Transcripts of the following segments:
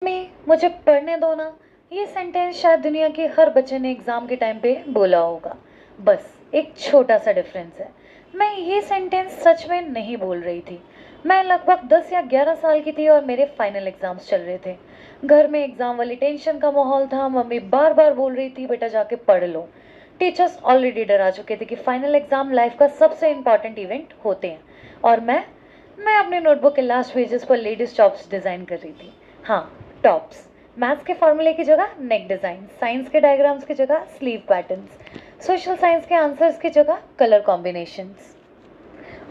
में मुझे पढ़ने दो ना। ये सेंटेंस शायद दुनिया के हर बच्चे ने एग्ज़ाम के टाइम पे बोला होगा। बस एक छोटा सा डिफरेंस है। मैं ये सेंटेंस सच में नहीं बोल रही थी। मैं लगभग 10 या 11 साल की थी और मेरे फाइनल एग्ज़ाम्स चल रहे थे। घर में एग्ज़ाम वाली टेंशन का माहौल था। मम्मी बार बार बोल रही थी बेटा जाके पढ़ लो। टीचर्स ऑलरेडी डरा चुके थे कि फाइनल एग्ज़ाम लाइफ का सबसे इम्पॉर्टेंट इवेंट होते हैं। और मैं अपने नोटबुक के लास्ट पेजेस पर लेडीज टॉप्स डिज़ाइन कर रही थी। हाँ, टॉप्स। मैथ्स के फॉर्मूले की जगह नेक डिज़ाइन, साइंस के डायग्राम्स की जगह स्लीव पैटर्न्स, सोशल साइंस के आंसर्स की जगह कलर कॉम्बिनेशंस।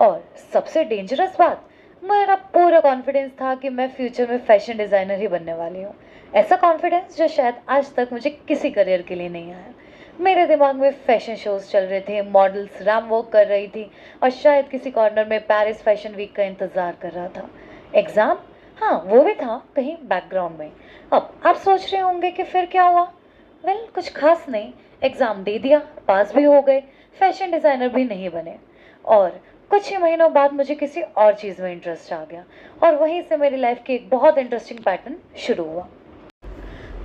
और सबसे डेंजरस बात, मेरा पूरा कॉन्फिडेंस था कि मैं फ्यूचर में फैशन डिज़ाइनर ही बनने वाली हूँ। ऐसा कॉन्फिडेंस जो शायद आज तक मुझे किसी करियर के लिए नहीं आया। मेरे दिमाग में फैशन शोज चल रहे थे, मॉडल्स रैम वॉक कर रही थी और शायद किसी कॉर्नर में पेरिस फैशन वीक का इंतज़ार कर रहा था। एग्ज़ाम, हाँ वो भी था कहीं बैकग्राउंड में। अब आप सोच रहे होंगे कि फिर क्या हुआ। वेल, कुछ खास नहीं। एग्ज़ाम दे दिया, पास भी हो गए, फैशन डिज़ाइनर भी नहीं बने। और कुछ ही महीनों बाद मुझे किसी और चीज़ में इंटरेस्ट आ गया और वहीं से मेरी लाइफ की एक बहुत इंटरेस्टिंग पैटर्न शुरू हुआ।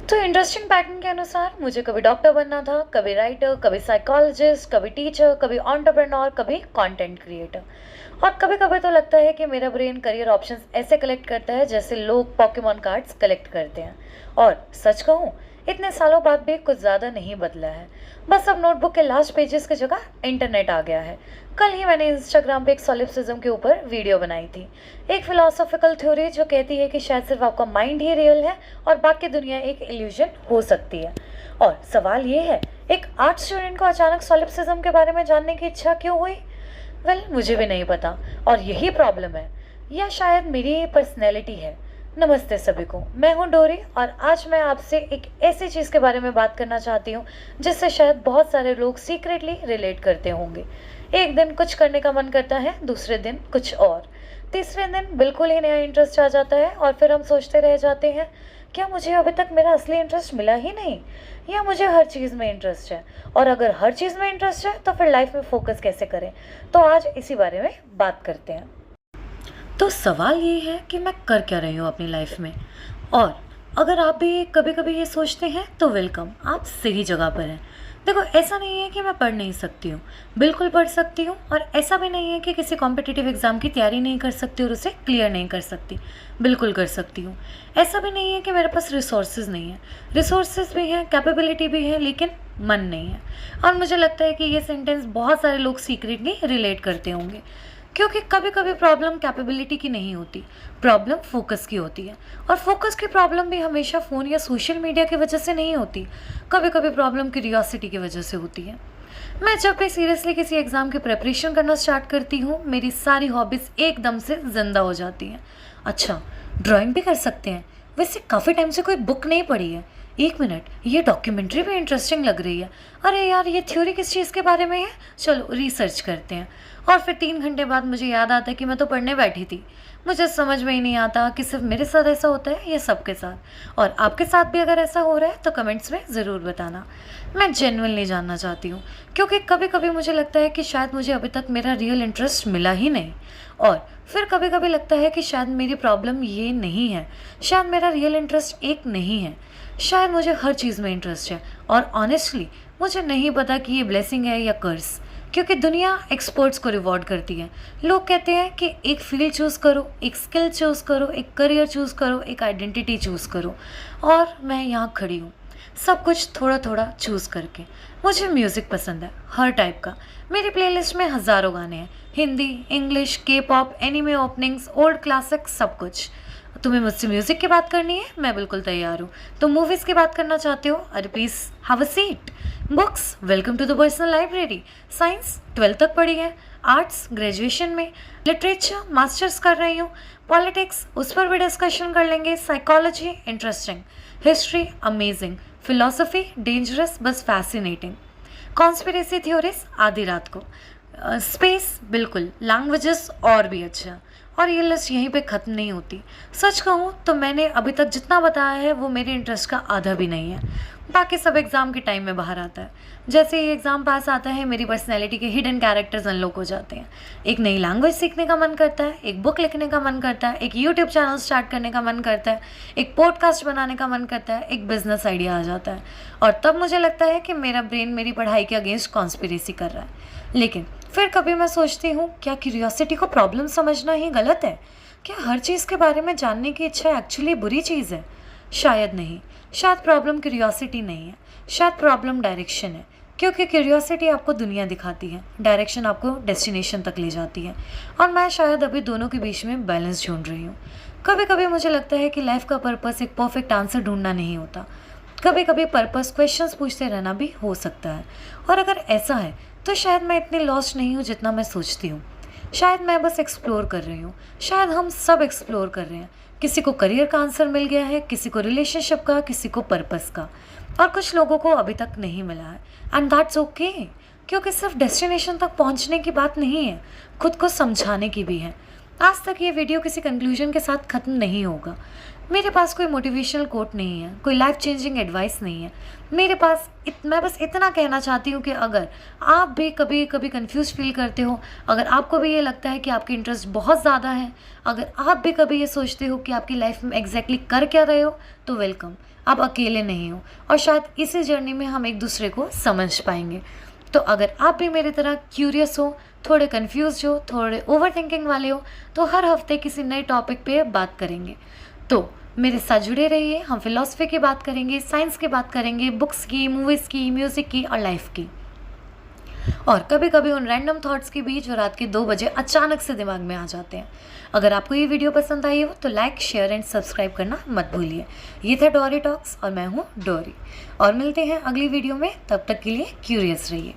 तो इंटरेस्टिंग पैटर्न के अनुसार मुझे कभी डॉक्टर बनना था, कभी राइटर, कभी साइकोलॉजिस्ट, कभी टीचर, कभी एंटरप्रेन्योर, कभी कंटेंट क्रिएटर। और कभी कभी तो लगता है कि मेरा ब्रेन करियर ऑप्शंस ऐसे कलेक्ट करता है जैसे लोग पॉकेमॉन कार्ड्स कलेक्ट करते हैं। और सच कहूँ, इतने सालों बाद भी कुछ ज़्यादा नहीं बदला है। बस अब नोटबुक के लास्ट पेजेस की जगह इंटरनेट आ गया है। कल ही मैंने इंस्टाग्राम पे एक सॉलिप्सिज्म के ऊपर वीडियो बनाई थी। एक फिलोसॉफिकल थ्योरी जो कहती है कि शायद सिर्फ आपका माइंड ही रियल है और बाकी दुनिया एक इल्यूजन हो सकती है। और सवाल ये है, एक आर्ट स्टूडेंट को अचानक सॉलिप्सिज्म के बारे में जानने की इच्छा क्यों हुई? वेल, मुझे भी नहीं पता। और यही प्रॉब्लम है, या शायद मेरी पर्सनैलिटी है। नमस्ते सभी को, मैं हूं डोरी और आज मैं आपसे एक ऐसी चीज़ के बारे में बात करना चाहती हूं जिससे शायद बहुत सारे लोग सीक्रेटली रिलेट करते होंगे। एक दिन कुछ करने का मन करता है, दूसरे दिन कुछ और, तीसरे दिन बिल्कुल ही नया इंटरेस्ट आ जाता है और फिर हम सोचते रह जाते हैं, क्या मुझे अभी तक मेरा असली इंटरेस्ट मिला ही नहीं, या मुझे हर चीज़ में इंटरेस्ट है? और अगर हर चीज़ में इंटरेस्ट है तो फिर लाइफ में फोकस कैसे करें? तो आज इसी बारे में बात करते हैं। तो सवाल ये है कि मैं कर क्या रही हूँ अपनी लाइफ में। और अगर आप भी कभी कभी ये सोचते हैं तो वेलकम, आप सही जगह पर हैं। देखो, ऐसा नहीं है कि मैं पढ़ नहीं सकती हूँ, बिल्कुल पढ़ सकती हूँ। और ऐसा भी नहीं है कि किसी कॉम्पिटिटिव एग्ज़ाम की तैयारी नहीं कर सकती और उसे क्लियर नहीं कर सकती, बिल्कुल कर सकती हूँ। ऐसा भी नहीं है कि मेरे पास रिसोर्सेज नहीं है, रिसोर्सेज भी हैं, कैपेबिलिटी भी है, लेकिन मन नहीं है। और मुझे लगता है कि ये सेंटेंस बहुत सारे लोग सीक्रेटली रिलेट करते होंगे, क्योंकि कभी कभी प्रॉब्लम कैपेबिलिटी की नहीं होती, प्रॉब्लम फोकस की होती है। और फोकस की प्रॉब्लम भी हमेशा फ़ोन या सोशल मीडिया की वजह से नहीं होती, कभी कभी प्रॉब्लम क्यूरियोसिटी की वजह से होती है। मैं जब भी सीरियसली किसी एग्ज़ाम की प्रिपरेशन करना स्टार्ट करती हूँ, मेरी सारी हॉबीज़ एकदम से ज़िंदा हो जाती हैं। अच्छा, ड्राइंग भी कर सकते हैं, वैसे काफ़ी टाइम से कोई बुक नहीं पढ़ी है। एक मिनट, ये डॉक्यूमेंट्री भी इंटरेस्टिंग लग रही है। अरे यार, ये थ्योरी किस चीज़ के बारे में है? चलो रिसर्च करते हैं। और फिर 3 घंटे बाद मुझे याद आता है कि मैं तो पढ़ने बैठी थी। मुझे समझ में ही नहीं आता कि सिर्फ मेरे साथ ऐसा होता है या सबके साथ। और आपके साथ भी अगर ऐसा हो रहा है तो कमेंट्स में ज़रूर बताना। मैं जेन्युइनली जानना चाहती हूँ, क्योंकि कभी कभी मुझे लगता है कि शायद मुझे अभी तक मेरा रियल इंटरेस्ट मिला ही नहीं। और फिर कभी कभी लगता है कि शायद मेरी प्रॉब्लम ये नहीं है, शायद मेरा रियल इंटरेस्ट एक नहीं है, शायद मुझे हर चीज़ में इंटरेस्ट है। और ऑनेस्टली मुझे नहीं पता कि ये ब्लेसिंग है या कर्स, क्योंकि दुनिया एक्सपर्ट्स को रिवॉर्ड करती है। लोग कहते हैं कि एक फील्ड चूज़ करो, एक स्किल चूज़ करो, एक करियर चूज़ करो, एक आइडेंटिटी चूज़ करो। और मैं यहाँ खड़ी हूँ, सब कुछ थोड़ा थोड़ा चूज़ करके। मुझे म्यूज़िक पसंद है, हर टाइप का। मेरी प्लेलिस्ट में हज़ारों गाने हैं, हिंदी, इंग्लिश, के pop, anime openings, old classic, सब कुछ। तुम्हें मुझसे म्यूज़िक की बात करनी है, मैं बिल्कुल तैयार हूँ। तुम मूवीज़ की बात करना चाहते हो, अरे please have a seat. Books, welcome to the personal library. Science 12th तक पढ़ी है, आर्ट्स ग्रेजुएशन में, लिटरेचर मास्टर्स कर रही हूँ, पॉलिटिक्स उस पर भी डिस्कशन कर लेंगे, psychology interesting, history amazing, philosophy dangerous बस फैसिनेटिंग, कॉन्स्पिरेसी थ्योरीज आधी रात को, स्पेस बिल्कुल, लैंग्वेजेस और भी अच्छा। और ये लिस्ट यहीं पे ख़त्म नहीं होती। सच कहूँ तो मैंने अभी तक जितना बताया है वो मेरे इंटरेस्ट का आधा भी नहीं है। बाकी सब एग्ज़ाम के टाइम में बाहर आता है। जैसे ही एग्ज़ाम पास आता है, मेरी पर्सनैलिटी के हिडन कैरेक्टर्स अनलॉक हो जाते हैं। एक नई लैंग्वेज सीखने का मन करता है, एक बुक लिखने का मन करता है, एक यूट्यूब चैनल स्टार्ट करने का मन करता है, एक पॉडकास्ट बनाने का मन करता है, एक बिज़नेस आइडिया आ जाता है। और तब मुझे लगता है कि मेरा ब्रेन मेरी पढ़ाई के अगेंस्ट कॉन्स्पिरेसी कर रहा है। लेकिन फिर कभी मैं सोचती हूँ, क्या क्यूरियोसिटी को प्रॉब्लम समझना ही गलत है? क्या हर चीज़ के बारे में जानने की इच्छा एक्चुअली बुरी चीज़ है? शायद नहीं। शायद प्रॉब्लम क्यूरियोसिटी नहीं है, शायद प्रॉब्लम डायरेक्शन है। क्योंकि क्यूरियोसिटी आपको दुनिया दिखाती है, डायरेक्शन आपको डेस्टिनेशन तक ले जाती है। और मैं शायद अभी दोनों के बीच में बैलेंस ढूंढ रही हूँ। कभी कभी मुझे लगता है कि लाइफ का पर्पस एक परफेक्ट आंसर ढूंढना नहीं होता। कभी कभी पर्पस क्वेश्चंस पूछते रहना भी हो सकता है। और अगर ऐसा है तो शायद मैं इतनी लॉस्ट नहीं हूँ जितना मैं सोचती हूँ। शायद मैं बस एक्सप्लोर कर रही हूँ। शायद हम सब एक्सप्लोर कर रहे हैं। किसी को करियर का आंसर मिल गया है, किसी को रिलेशनशिप का, किसी को पर्पस का, और कुछ लोगों को अभी तक नहीं मिला है। एंड दैट्स ओके, क्योंकि सिर्फ डेस्टिनेशन तक पहुंचने की बात नहीं है, खुद को समझाने की भी है। आज तक ये वीडियो किसी कंक्लूजन के साथ ख़त्म नहीं होगा। मेरे पास कोई मोटिवेशनल कोट नहीं है, कोई लाइफ चेंजिंग एडवाइस नहीं है। मेरे पास मैं बस इतना कहना चाहती हूँ कि अगर आप भी कभी कभी कंफ्यूज फील करते हो, अगर आपको भी ये लगता है कि आपके इंटरेस्ट बहुत ज़्यादा है, अगर आप भी कभी ये सोचते हो कि आपकी लाइफ में एग्जैक्टली कर क्या रहे हो, तो वेलकम, आप अकेले नहीं हो। और शायद इसी जर्नी में हम एक दूसरे को समझ पाएंगे। तो अगर आप भी मेरी तरह क्यूरियस हो, थोड़े कंफ्यूज हो, थोड़े ओवर थिंकिंग वाले हो, तो हर हफ्ते किसी नए टॉपिक पे बात करेंगे। तो मेरे साथ जुड़े रहिए। हम फिलॉसफी की बात करेंगे, साइंस की बात करेंगे, बुक्स की, मूवीज़ की, म्यूज़िक की और लाइफ की, और कभी कभी उन रैंडम थॉट्स के बीच जो रात के 2 बजे अचानक से दिमाग में आ जाते हैं। अगर आपको ये वीडियो पसंद आई हो तो लाइक, शेयर एंड सब्सक्राइब करना मत भूलिए। ये था डोरी टॉक्स और मैं हूँ डोरी, और मिलते हैं अगली वीडियो में। तब तक के लिए क्यूरियस रहिए।